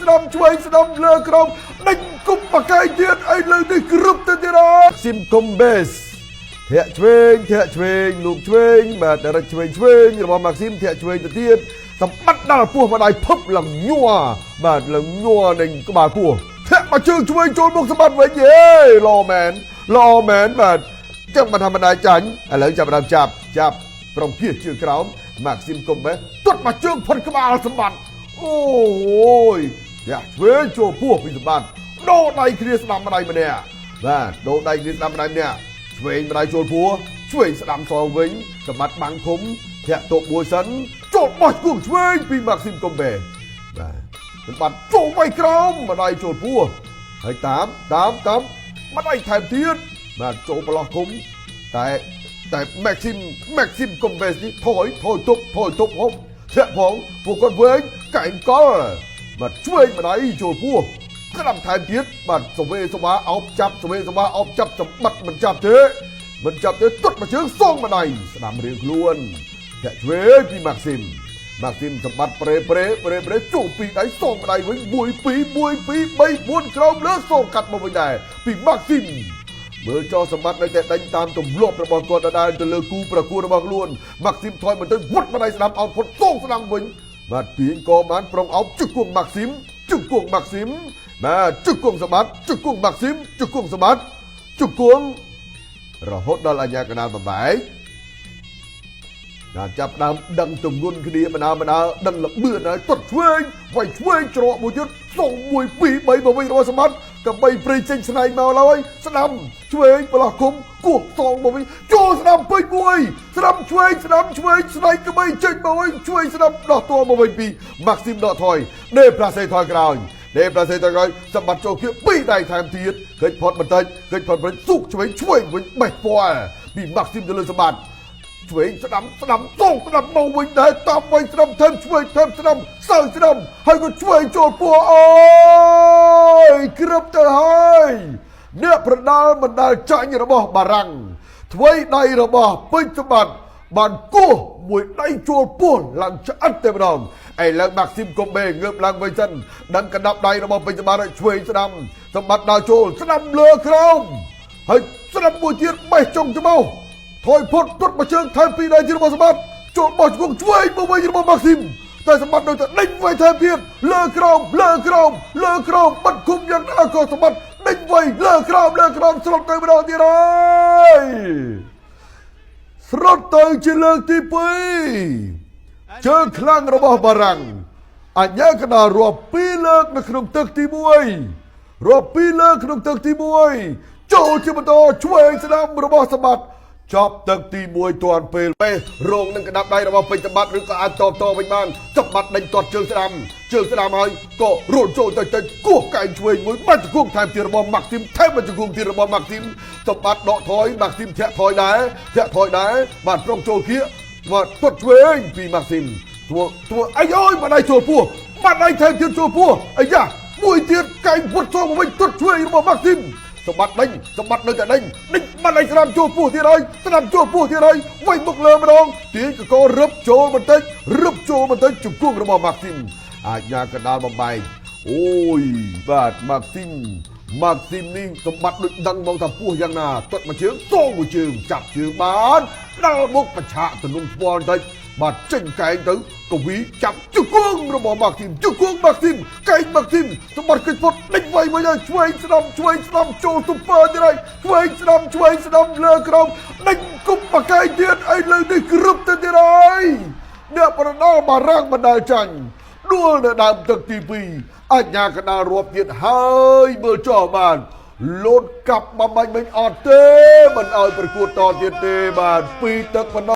ស្ដាំឆ្វេងស្ដាំលើក្រោមដេញគប់បកាយទៀតឯលើនេះគ្រប់ទៅទៀតស៊ីមកុំបេសធាក់ឆ្វេងលោកឆ្វេងបាទរឹកឆ្វេងរបស់ម៉ាក់ស៊ីមធាក់ឆ្វេងទៅទៀតសម្បត្តិដល់ពោះម្ដាយភឹបឡើងញ័របាទឡើងញ័រនឹងក្បាលពោះធាក់មកជើងឆ្វេងចូលមុខសម្បត្តិវិញយេឡមែនបាទចឹងមិនធម្មតាចាញ់ឥឡូវចាប់ដើមចាប់ប្រំគៀសជើងក្រោមម៉ាក់ស៊ីមកុំបេសទាត់មកជើងផុតក្បាលសម្បត្តិអូយយ៉ាឆ្វេងចូលពោះពីសម្បត្តិដោដៃគ្នាស្ដាំម្ដាយម្នាក់បាទដោដៃគ្នាស្ដាំម្ដាយម្នាក់ឆ្វេងម្ដាយចូលពោះឆ្វេងស្ដាំសងវិញសម្បត្តិបាំងឃុំធាក់តបមួយសិនចូលបោះគូឆ្វេងពីម៉ាក់ស៊ីមកុំបេបាទសម្បត្តិចូលវាយក្រោមម្ដាយចូលពោះហើយតាមម្ដាយថែមទៀតបាទចូលប្រឡោះឃុំតែម៉ាក់ស៊ីមកុំបេនេះថយទប់ហប់ធាក់ផងពួកគាត់វិញកែងកលបាទឆ្វេងម្ដាយចូលពោះក្រាំថែមទៀតបាទសវេសវាអោបចាប់សម្បត្តិមិនចាប់ទេទុតមកជើងសងម្ដាយស្ដាំរៀងខ្លួនធាក់ឆ្វេងពីម៉ាក់ស៊ីមសម្បត្តិប្រេចូលពីដៃសងម្ដាយវិញ1 2 3 4ក្រោមលើសងកាត់មកវិញដែរពីម៉ាក់ស៊ីមមើលចោសម្បត្តិនៅតែដេញតាមទម្លាប់របស់គាត់ដដែលទៅលើគូប្រកួតរបស់ខ្លួនម៉ាក់ស៊ីមថយមកទៅវត្តម្ដាយស្ដាំអោបផុតសងស្ដាំវិញបាទពីងក៏បានប្រុងអោបជឹកគង់ម៉ាក់ស៊ីមបាទជឹកគង់សម្បត្តិជឹកគង់ម៉ាក់ស៊ីមជឹកគង់សម្បត្តិជឹកគង់រហូតដល់អាញាកណ្ដាលបំបែកដល់ចាប់ដើមដឹងទម្ងន់គ្នាបណ្ដាដឹងលបឿនហើយទាត់ឆ្វេងវាយឆ្វេងច្រកមួយទៀតសង1 2 3មកវិញរបស់សម្បត្តិកបីព្រៃចេញស្នែងមកឡើយស្ដាំឆ្វេងប្រឡោះគុំគោះសងមកវិញចូលស្ដាំពេញមួយស្ដាំឆ្វេងស្នែងកបីចេញមកវិញឆ្វេងស្ដាំដោះតមកវិញពីម៉ាក់ស៊ីមដកថយដេផ្លាសេថយក្រោយសម្បត្តិចូលគៀពីរដៃថែមទៀតឃើញផុតបន្តិចស៊ូកឆ្វេងវិញបេះពាល់ពីម៉ាក់ស៊ីមទៅលើសម្បត្តិឆ្វេងស្ដាំសងស្ដាំមកវិញដែរតាមវិញស្ដាំថែមឆ្វេងថែមស្ដាំសើស្ដាំហើយក៏ឆ្វេងចូលពោះអូយគ្រប់ទៅហើយអ្នកប្រដាល់មិនដែលចាញ់របស់បារាំងថ្វីដៃរបស់ពេជ្រសម្បត្តិបានគោះមួយដៃចូលពោះឡើងឆ្អិតតែម្ដងឥឡូវម៉ាក់ស៊ីមកុំបេងើបឡើងវិញសិនដឹងកណ្ដាប់ដៃរបស់ពេជ្រសម្បត្តិឲ្យឆ្វេងស្ដាំសម្បត្តិដើរចូលស្ដាំលើក្រោមហើយស្ដាំមួយទៀតបេះចុងច្បោះថយផុតទុតមកជើងថែមពីរដៃរបស់សម្បត្តិចូលបោះជង្គង់ឆ្វេងមកវិញរបស់ម៉ាក់ស៊ីមតែសម្បត្តិនៅតែដេញវាយថែមទៀតលើក្រោមបាត់គុំយ៉ាងណាក៏សម្បត្តិដេញវាយលើក្រោមស្រុតទៅម្ដងទៀតហើយស្រុតទៅជាលើកទី2ជើងខ្លាំងរបស់បារាំងអញ្ញាកណ្ដាលរាប់2លើកនៅក្នុងទឹកទី1ចូលជាបន្តឆ្វេងស្ដាំរបស់សម្បត្តិចប់ទឹកទី1ទាន់ពេលរងនឹងកណ្ដាប់ដៃរបស់ពេជ្រសម្បត្តិឬក៏អាចតវិញបានសម្បត្តិដេញទាត់ជើងស្ដាំហើយក៏រត់ចូលទៅគោះកែងឆ្វេងមួយបាច់ជង្គង់ថែមទៀតរបស់ម៉ាក់ស៊ីមថែមបាច់ជង្គង់ទៀតរបស់ម៉ាក់ស៊ីមសម្បត្តិដកថយម៉ាក់ស៊ីមធាក់ថយដែរបានប្រងចូលគៀកមកទាត់ឆ្វេងពីម៉ាក់ស៊ីមទួអាយម្ដាយចូលពោះម្ដាយថែមទៀតចូលពោះអាយ៉ាមួយទៀតកែងវត់ចូលមកវិញទាត់ឆ្វេងរបស់ម៉ាក់ស៊ីមសម្បត្តិនៅតែដេញបាត់ឲ្យស្ដាំចូលពោះទៀតហើយវិញមុខលើម្ដងទាញកករឹបចូលបន្តិចជង្គង់របស់ម៉ាក់ស៊ីមអាញាកណ្ដាលបំបែកអូយបាទម៉ាក់ស៊ីមនេះសម្បត្តិដូចដឹងមកថាពោះយ៉ាងណាទាត់មួយជើងសងមួយជើងចាប់ជើងបានដល់មុខបច្ឆាទំនុំស្ពាល់បន្តិចបាទចេញកែងទៅកវីចាប់ជង្គង់របស់ម៉ាក់ស៊ីមកែងម៉ាក់ស៊ីមសម្បត្តិគិតផុតដេញវាយមកហើយឆ្វេងស្ដាំចូលស៊ុបពើទៀតហើយឆ្វេងស្ដាំលើក្រោមដេញគប់មកកែងទៀតឯលើនេះគ្រប់ទៅទៀតហើយអ្នកប្រដាល់បារាំងមិនដែលចាញ់ដួលនៅដើមទឹកទី2អញ្ញាកណ្ដាលរាប់ទៀតហើយមើលចោះបានលោតកាប់បំបាញ់វិញអត់ទេមិនឲ្យប្រកួតតទៀតទេបាទ2ទឹកប៉ុណ្ណោះ